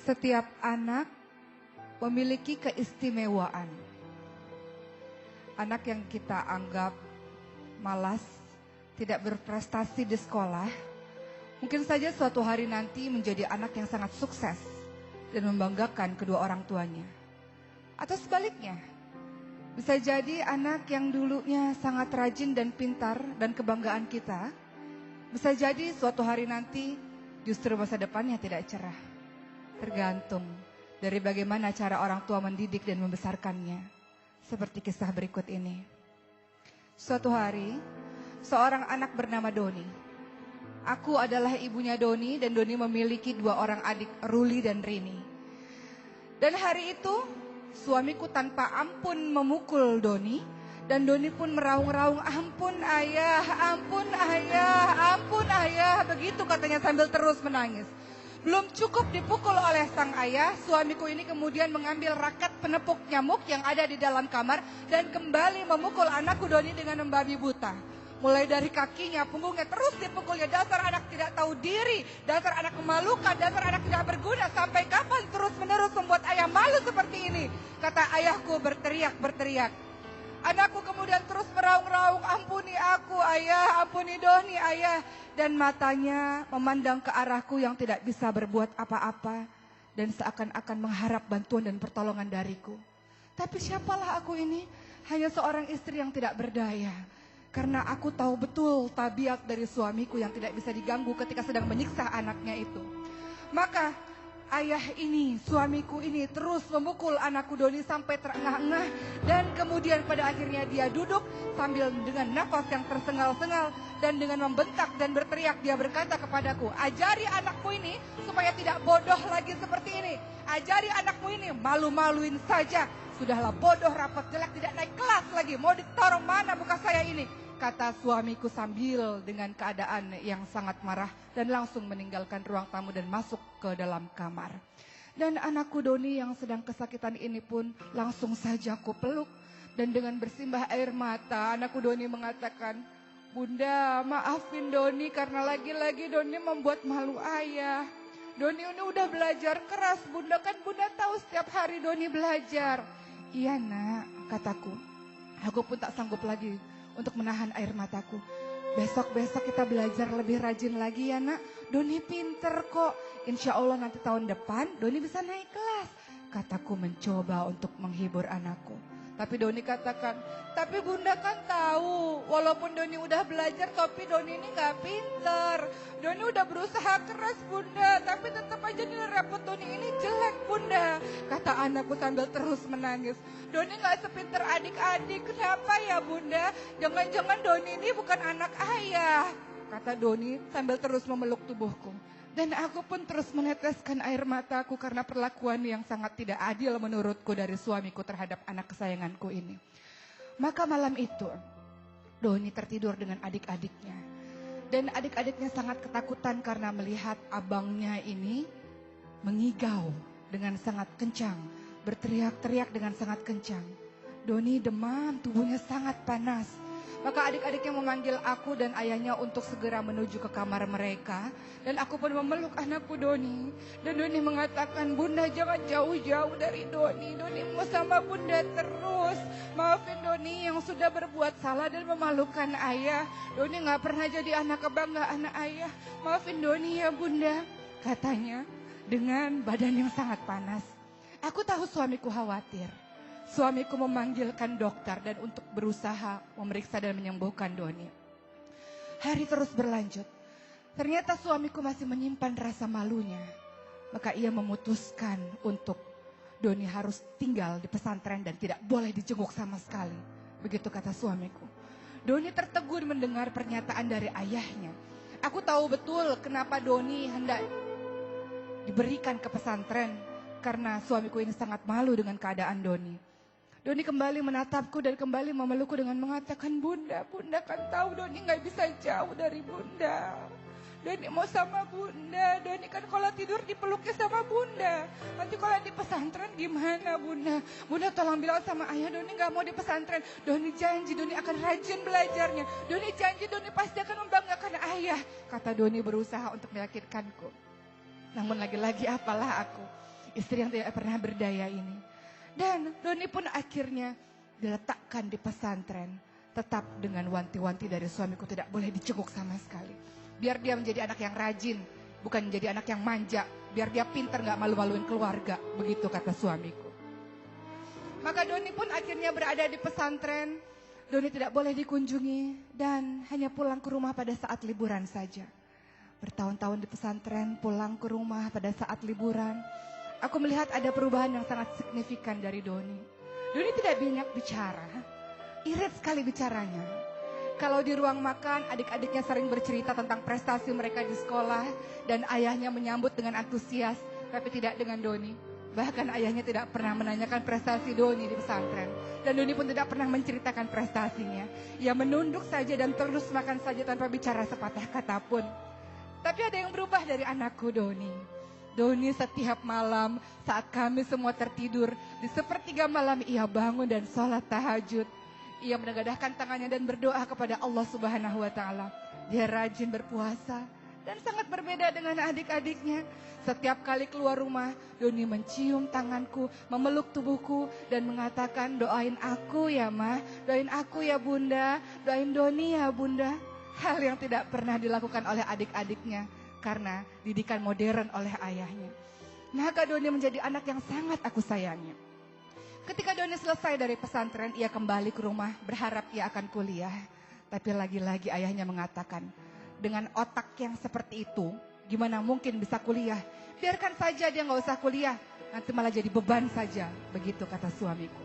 Setiap anak memiliki keistimewaan. Anak yang kita anggap malas, tidak berprestasi di sekolah, mungkin saja suatu hari nanti menjadi anak yang sangat sukses dan membanggakan kedua orang tuanya. Atau sebaliknya, bisa jadi anak yang dulunya sangat rajin dan pintar dan kebanggaan kita, bisa jadi suatu hari nanti justru masa depannya tidak cerah. Tergantung dari bagaimana cara orang tua mendidik dan membesarkannya. Seperti kisah berikut ini. Suatu hari, seorang anak bernama Doni. Aku adalah ibunya Doni dan Doni memiliki dua orang adik, Ruli dan Rini. Dan hari itu, suamiku tanpa ampun memukul Doni. Dan Doni pun meraung-raung, ampun ayah, ampun ayah, ampun ayah. Begitu katanya sambil terus menangis. Belum cukup dipukul oleh sang ayah, suamiku ini kemudian mengambil raket penepuk nyamuk yang ada di dalam kamar dan kembali memukul anakku Doni dengan membabi buta. Mulai dari kakinya, punggungnya terus dipukulnya. Dasar anak tidak tahu diri, dasar anak memalukan, dasar anak tidak berguna. Sampai kapan terus-menerus membuat ayah malu seperti ini? Kata ayahku berteriak-berteriak. Anakku kemudian terus meraung-raung, ampuni aku ayah, ampuni Doni ayah. Dan matanya memandang ke arahku yang tidak bisa berbuat apa-apa. Dan seakan-akan mengharap bantuan dan pertolongan dariku. Tapi siapalah aku ini? Hanya seorang istri yang tidak berdaya. Karena aku tahu betul tabiat dari suamiku yang tidak bisa diganggu ketika sedang menyiksa anaknya itu. Maka ayah ini, suamiku ini terus memukul anakku Doni sampai terengah-engah. Dan kemudian pada akhirnya dia duduk sambil dengan nafas yang tersengal-sengal. Dan dengan membentak dan berteriak dia berkata kepadaku, ajari anakmu ini supaya tidak bodoh lagi seperti ini. Ajari anakmu ini malu-maluin saja. Sudahlah bodoh, rapat, jelek, tidak naik kelas lagi. Mau ditaruh mana muka saya ini? Kata suamiku sambil dengan keadaan yang sangat marah dan langsung meninggalkan ruang tamu dan masuk ke dalam kamar. Dan anakku Doni yang sedang kesakitan ini pun langsung saja aku peluk. Dan dengan bersimbah air mata anakku Doni mengatakan, Bunda maafin Doni karena lagi-lagi Doni membuat malu ayah. Doni ini udah belajar keras Bunda, kan Bunda tahu setiap hari Doni belajar. Iya nak, kataku. Aku pun tak sanggup lagi untuk menahan air mataku. Besok-besok kita belajar lebih rajin lagi ya nak. Doni pinter kok. Insya Allah nanti tahun depan Doni bisa naik kelas. Kataku mencoba untuk menghibur anakku. Tapi Doni katakan, tapi Bunda kan tahu. Walaupun Doni udah belajar tapi Doni ini gak pinter. Doni udah berusaha keras Bunda. Tapi tetap aja nilai rapot Doni ini jelek Bunda. Kata anakku sambil terus menangis. Doni gak sepinter adik-adik. Kenapa ya Bunda? Jangan-jangan Doni ini bukan anak ayah. Kata Doni sambil terus memeluk tubuhku. Dan aku pun terus meneteskan air mataku karena perlakuan yang sangat tidak adil menurutku dari suamiku terhadap anak kesayanganku ini. Maka malam itu, Doni tertidur dengan adik-adiknya. Dan adik-adiknya sangat ketakutan karena melihat abangnya ini mengigau dengan sangat kencang. Berteriak-teriak dengan sangat kencang. Doni demam, tubuhnya sangat panas. Maka adik-adiknya memanggil aku dan ayahnya untuk segera menuju ke kamar mereka. Dan aku pun memeluk anakku Doni. Dan Doni mengatakan, Bunda jangan jauh-jauh dari Doni. Doni mau sama Bunda terus. Maafin Doni yang sudah berbuat salah dan memalukan ayah. Doni gak pernah jadi anak kebanggaan ayah. Maafin Doni ya Bunda, katanya dengan badan yang sangat panas. Aku tahu suamiku khawatir. Suamiku memanggilkan dokter dan untuk berusaha memeriksa dan menyembuhkan Doni. Hari terus berlanjut. Ternyata suamiku masih menyimpan rasa malunya. Maka ia memutuskan untuk Doni harus tinggal di pesantren dan tidak boleh dijenguk sama sekali. Begitu kata suamiku. Doni tertegun mendengar pernyataan dari ayahnya. Aku tahu betul kenapa Doni hendak diberikan ke pesantren. Karena suamiku ini sangat malu dengan keadaan Doni. Doni kembali menatapku dan kembali memelukku dengan mengatakan, Bunda, Bunda kan tahu Doni gak bisa jauh dari Bunda. Doni mau sama Bunda, Doni kan kalau tidur dipeluknya sama Bunda. Nanti kalau di pesantren gimana Bunda? Bunda tolong bilang sama ayah Doni gak mau di pesantren. Doni janji Doni akan rajin belajarnya. Doni janji Doni pasti akan membanggakan ayah. Kata Doni berusaha untuk meyakinkanku. Namun lagi-lagi apalah aku. istri yang tidak pernah berdaya ini. Dan Doni pun akhirnya diletakkan di pesantren, tetap dengan wanti-wanti dari suamiku tidak boleh dicenguk sama sekali. Biar dia menjadi anak yang rajin, bukan menjadi anak yang manja. Biar dia pintar, gak malu-maluin keluarga, begitu kata suamiku. Maka Doni pun akhirnya berada di pesantren. Doni tidak boleh dikunjungi dan hanya pulang ke rumah pada saat liburan saja. Bertahun-tahun di pesantren, pulang ke rumah pada saat liburan. Aku melihat ada perubahan yang sangat signifikan dari Doni. Doni tidak banyak bicara, irit sekali bicaranya. Kalau di ruang makan, adik-adiknya sering bercerita tentang prestasi mereka di sekolah dan ayahnya menyambut dengan antusias, tapi tidak dengan Doni. Bahkan ayahnya tidak pernah menanyakan prestasi Doni di pesantren. Dan Doni pun tidak pernah menceritakan prestasinya. Ia menunduk saja dan terus makan saja tanpa bicara sepatah kata pun. Tapi ada yang berubah dari anakku Doni. Doni setiap malam saat kami semua tertidur, di sepertiga malam ia bangun dan sholat tahajud. Ia menegadahkan tangannya dan berdoa kepada Allah Subhanahu wa Ta'ala. Dia rajin berpuasa dan sangat berbeda dengan adik-adiknya. Setiap kali keluar rumah, Doni mencium tanganku, memeluk tubuhku dan mengatakan, doain aku ya Ma, doain aku ya Bunda, doain Doni ya Bunda. Hal yang tidak pernah dilakukan oleh adik-adiknya karena didikan modern oleh ayahnya. Maka Doni menjadi anak yang sangat aku sayangi. Ketika Doni selesai dari pesantren, ia kembali ke rumah berharap ia akan kuliah. Tapi lagi-lagi ayahnya mengatakan, dengan otak yang seperti itu, gimana mungkin bisa kuliah? Biarkan saja dia gak usah kuliah, nanti malah jadi beban saja. Begitu kata suamiku.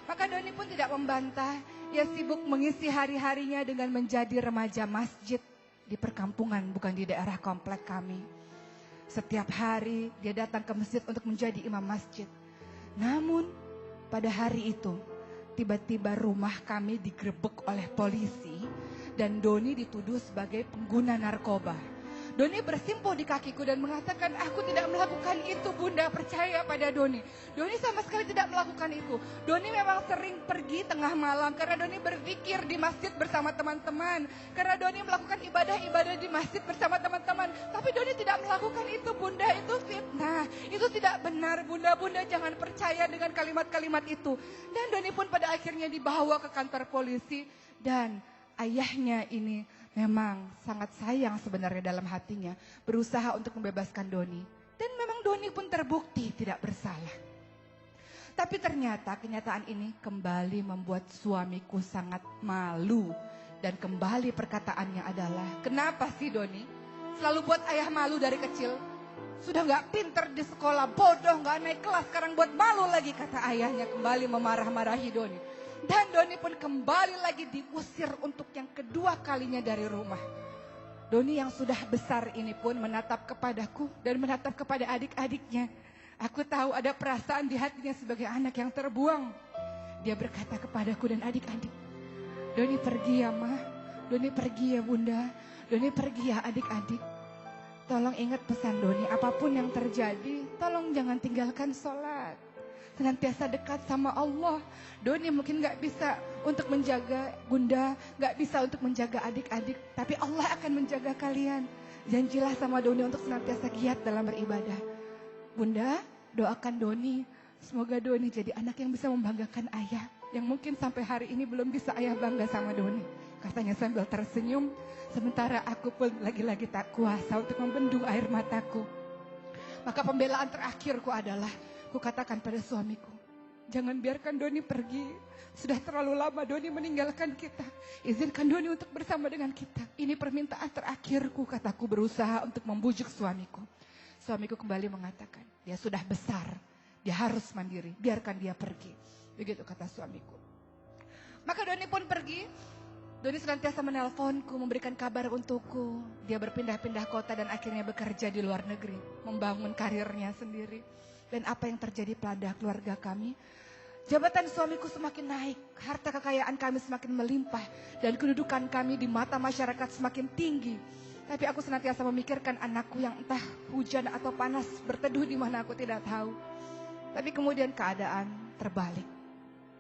Maka Doni pun tidak membantah, ia sibuk mengisi hari-harinya dengan menjadi remaja masjid di perkampungan, bukan di daerah komplek kami. Setiap hari dia datang ke masjid untuk menjadi imam masjid. Namun pada hari itu, tiba-tiba rumah kami digerebek oleh polisi dan Doni dituduh sebagai pengguna narkoba. Doni bersimpuh di kakiku dan mengatakan, aku tidak melakukan itu Bunda, percaya pada Doni. Doni sama sekali tidak melakukan itu. Doni memang sering pergi tengah malam karena Doni berzikir di masjid bersama teman-teman. Karena Doni melakukan ibadah-ibadah di masjid bersama teman-teman. Tapi Doni tidak melakukan itu Bunda, itu fitnah. Itu tidak benar Bunda, Bunda jangan percaya dengan kalimat-kalimat itu. Dan Doni pun pada akhirnya dibawa ke kantor polisi dan ayahnya ini memang sangat sayang sebenarnya dalam hatinya, berusaha untuk membebaskan Doni. Dan memang Doni pun terbukti tidak bersalah. Tapi ternyata kenyataan ini kembali membuat suamiku sangat malu. Dan kembali perkataannya adalah, kenapa sih Doni selalu buat ayah malu dari kecil? Sudah gak pinter di sekolah, bodoh, gak naik kelas, sekarang buat malu lagi, kata ayahnya kembali memarah-marahi Doni. Dan Doni pun kembali lagi diusir untuk yang kedua kalinya dari rumah. Doni yang sudah besar ini pun menatap kepadaku dan menatap kepada adik-adiknya. Aku tahu ada perasaan di hatinya sebagai anak yang terbuang. Dia berkata kepadaku dan adik-adik, Doni pergi ya Ma, Doni pergi ya Bunda, Doni pergi ya adik-adik. Tolong ingat pesan Doni, apapun yang terjadi, tolong jangan tinggalkan sholat. Senantiasa dekat sama Allah. Doni mungkin gak bisa untuk menjaga Bunda, gak bisa untuk menjaga adik-adik, tapi Allah akan menjaga kalian. Janjilah sama Doni untuk senantiasa giat dalam beribadah. Bunda, doakan Doni, semoga Doni jadi anak yang bisa membanggakan ayah, yang mungkin sampai hari ini belum bisa ayah bangga sama Doni. Katanya sambil tersenyum, sementara aku pun lagi-lagi tak kuasa untuk membendung air mataku. Maka pembelaan terakhirku adalah, ku katakan pada suamiku, jangan biarkan Doni pergi. Sudah terlalu lama Doni meninggalkan kita. Izinkan Doni untuk bersama dengan kita. Ini permintaan terakhirku, kataku berusaha untuk membujuk suamiku. Suamiku kembali mengatakan, dia sudah besar, dia harus mandiri, biarkan dia pergi. Begitu kata suamiku. Maka Doni pun pergi. Doni senantiasa menelponku, memberikan kabar untukku. Dia berpindah-pindah kota dan akhirnya bekerja di luar negeri, membangun karirnya sendiri. Dan apa yang terjadi pada keluarga kami? Jabatan suamiku semakin naik, harta kekayaan kami semakin melimpah, dan kedudukan kami di mata masyarakat semakin tinggi. Tapi aku senantiasa memikirkan anakku yang entah hujan atau panas berteduh di mana aku tidak tahu. Tapi kemudian keadaan terbalik.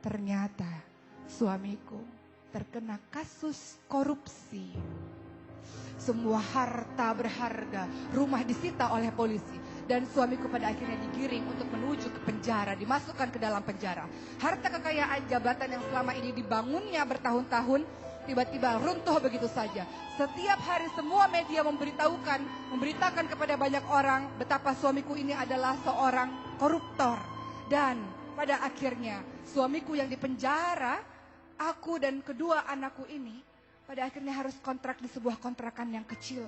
Ternyata suamiku terkena kasus korupsi. Semua harta berharga, rumah disita oleh polisi. Dan suamiku pada akhirnya digiring untuk menuju ke penjara, dimasukkan ke dalam penjara. Harta kekayaan jabatan yang selama ini dibangunnya bertahun-tahun, tiba-tiba runtuh begitu saja. Setiap hari semua media memberitakan kepada banyak orang betapa suamiku ini adalah seorang koruptor. Dan pada akhirnya suamiku yang dipenjara, aku dan kedua anakku ini pada akhirnya harus kontrak di sebuah kontrakan yang kecil.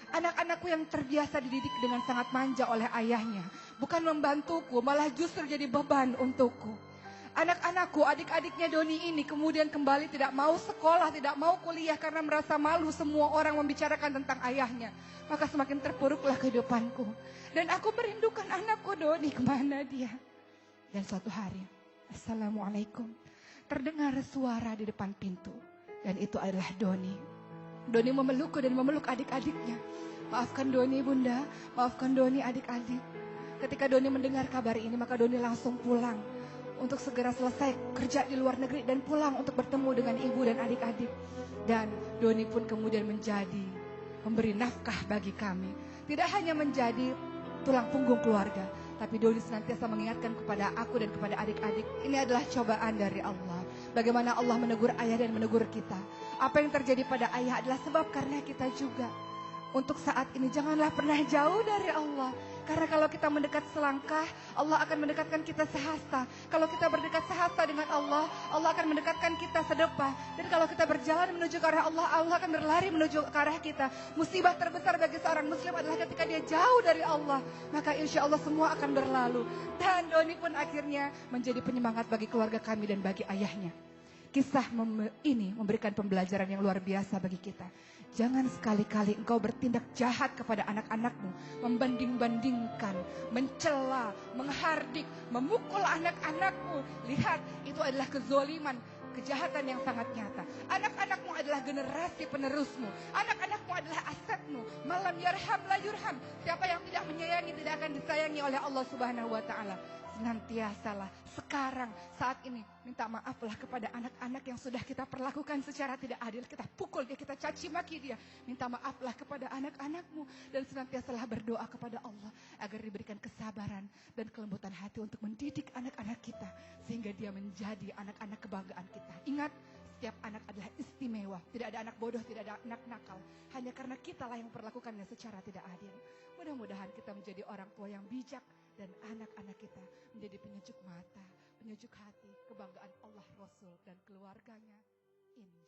Anak-anakku yang terbiasa dididik dengan sangat manja oleh ayahnya, bukan membantuku, malah justru jadi beban untukku. Anak-anakku, adik-adiknya Doni ini kemudian kembali tidak mau sekolah, tidak mau kuliah karena merasa malu semua orang membicarakan tentang ayahnya. Maka semakin terpuruklah kehidupanku. Dan aku merindukan anakku Doni, kemana dia? Dan suatu hari, Assalamualaikum, terdengar suara di depan pintu. Dan itu adalah Doni. Doni memelukku dan memeluk adik-adiknya. Maafkan Doni bunda, maafkan Doni adik-adik. Ketika Doni mendengar kabar ini, maka Doni langsung pulang untuk segera selesai kerja di luar negeri dan pulang untuk bertemu dengan ibu dan adik-adik. Dan Doni pun kemudian menjadi pemberi nafkah bagi kami. Tidak hanya menjadi tulang punggung keluarga, tapi Doni senantiasa mengingatkan kepada aku dan kepada adik-adik, ini adalah cobaan dari Allah. Bagaimana Allah menegur ayah dan menegur kita. Apa yang terjadi pada ayah adalah sebab karena kita juga. Untuk saat ini janganlah pernah jauh dari Allah. Karena kalau kita mendekat selangkah, Allah akan mendekatkan kita sehasta. Kalau kita berdekat sehasta dengan Allah, Allah akan mendekatkan kita sedepah. Dan kalau kita berjalan menuju ke arah Allah, Allah akan berlari menuju ke arah kita. Musibah terbesar bagi seorang muslim adalah ketika dia jauh dari Allah. Maka insya Allah semua akan berlalu. Dan Doni pun akhirnya menjadi penyemangat bagi keluarga kami dan bagi ayahnya. Kisah ini memberikan pembelajaran yang luar biasa bagi kita. Jangan sekali-kali engkau bertindak jahat kepada anak-anakmu, membanding-bandingkan, mencela, menghardik, memukul anak-anakmu. Lihat, itu adalah kezoliman, kejahatan yang sangat nyata. Anak-anakmu adalah generasi penerusmu. Anak-anakmu adalah asetmu. Malam yarham la yurham. Siapa yang tidak menyayangi tidak akan disayangi oleh Allah Subhanahu wa taala. Senantiasalah sekarang saat ini minta maaflah kepada anak-anak yang sudah kita perlakukan secara tidak adil. Kita pukul dia, kita caci maki dia. Minta maaflah kepada anak-anakmu dan senantiasalah berdoa kepada Allah agar diberikan kesabaran dan kelembutan hati untuk mendidik anak-anak kita sehingga dia menjadi anak-anak kebanggaan kita. Ingat, setiap anak adalah istimewa. Tidak ada anak bodoh, tidak ada anak nakal. Hanya karena kitalah yang memperlakukannya secara tidak adil. Mudah-mudahan kita menjadi orang tua yang bijak dan anak-anak kita menjadi penyejuk mata, penyejuk hati, kebanggaan Allah, Rasul, dan keluarganya. Insya